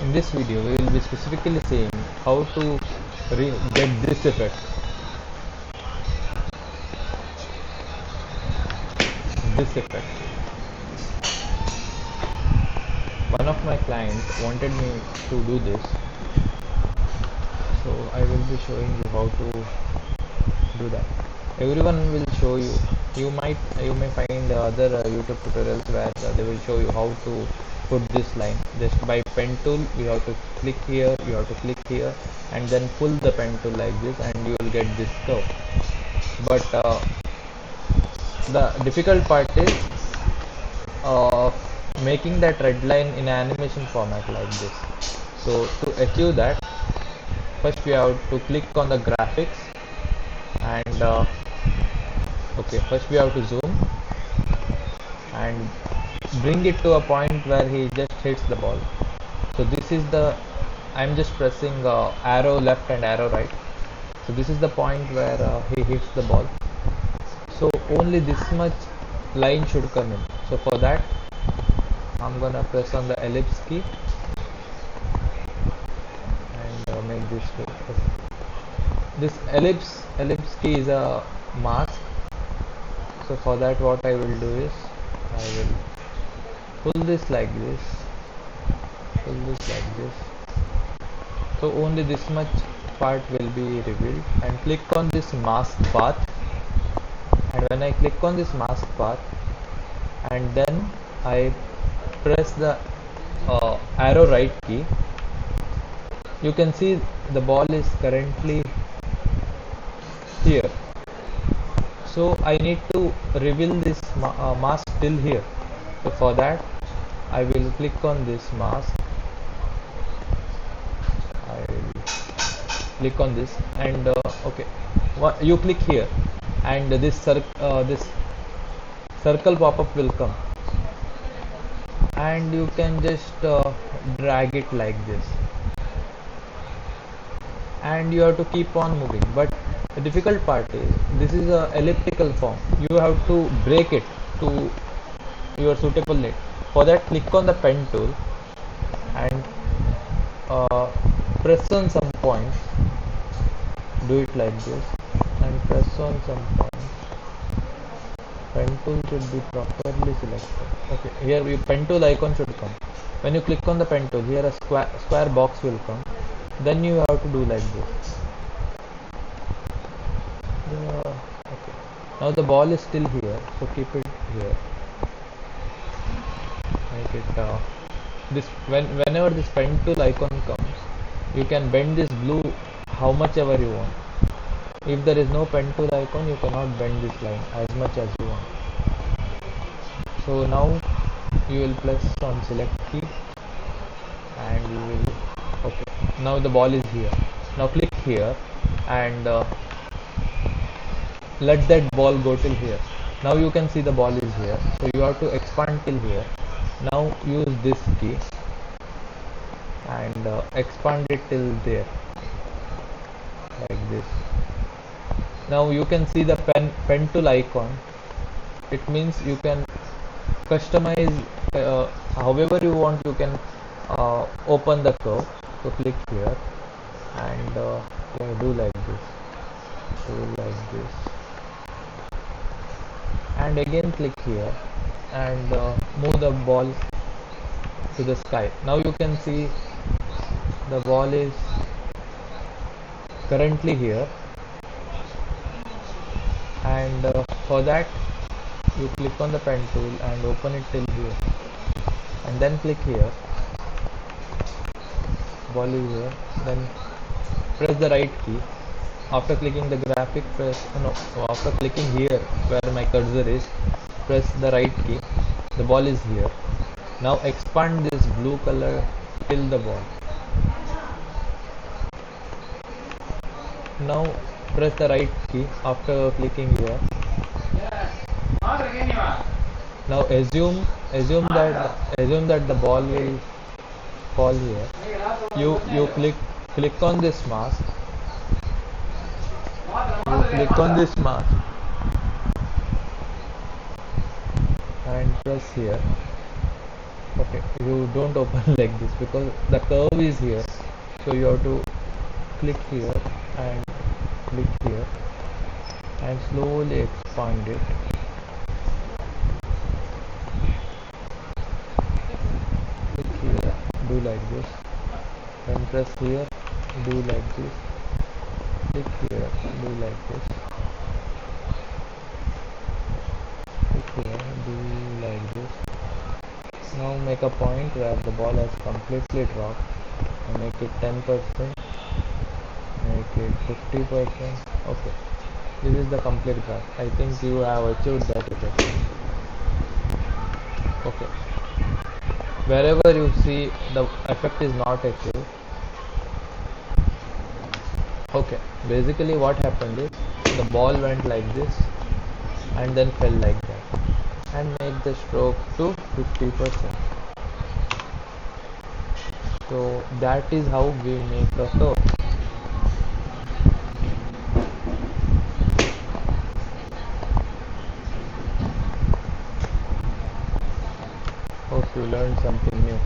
In this video, we will be specifically saying how to get this effect. This effect. One of my clients wanted me to do this, so I will be showing you how to do that. Everyone will show you. You may find other YouTube tutorials where they will show you how to put this line. Just by pen tool, you have to click here, you have to click here, and then pull the pen tool like this, and you will get this curve. But the difficult part is uh, making that red line in an animation format like this. So to achieve that, first we have to click on the graphics and okay, first we have to zoom and bring it to a point where he just hits the ball. So this is the, I'm just pressing arrow left and arrow right. So this is the point where he hits the ball. So only this much line should come in. So for that, I'm gonna press on the ellipse key and make this focus. This ellipse key is a mask. So for that, what I will do is I will pull this like this, pull this like this. So only this much part will be revealed, and click on this mask path. And when I click on this mask path and then I press the arrow right key, you can see the ball is currently here. So I need to reveal this mask till here. So for that, I will click on this mask. I will click on this and okay, you click here, and this circle pop-up will come, and you can just drag it like this, and you have to keep on moving. But the difficult part is this is a elliptical form. You have to break it to your suitable need. For that, click on the pen tool and press on some points. Do it like this and press on some points. Pen tool should be properly selected. Okay, here your pen tool icon should come. When you click on the pen tool, here a square box will come. Then you have to do like this. Okay. Now the ball is still here, so keep it here. Make it this whenever this pen tool icon comes, you can bend this blue how much ever you want. If there is no pen tool icon, you cannot bend this line as much as you want. So now you will press on select key and you will, okay, now the ball is here. Now click here and let that ball go till here. Now you can see the ball is here, so you have to expand till here. Now use this key and expand it till there like this. Now you can see the pen tool icon. It means you can customize however you want. You can open the curve. So click here and do like this, do like this, and again click here and move the ball to the sky. Now you can see the ball is currently here, and for that you click on the pen tool and open it till here, and then click here. Ball is here. Then press the right key. After clicking the graphic, after clicking here where my cursor is, press the right key. The ball is here. Now expand this blue color till the ball. Now press the right key after clicking here. Now assume that the ball will fall here. You click on this mask. You click on this mask and press here. Okay, you don't open like this because the curve is here, so you have to click here and click here and slowly expand it. Click here, do like this, then press here, do like this, click here, do like this, click here, do like this. Now make a point where the ball has completely dropped and make it 10%, make it 50%. Okay, this is the complete graph. I think you have achieved that effect. Okay, wherever you see the effect is not achieved. Okay, basically what happened is the ball went like this and then fell like that, and make the stroke to 50%. So that is how we make a curve. Hope you learned something new.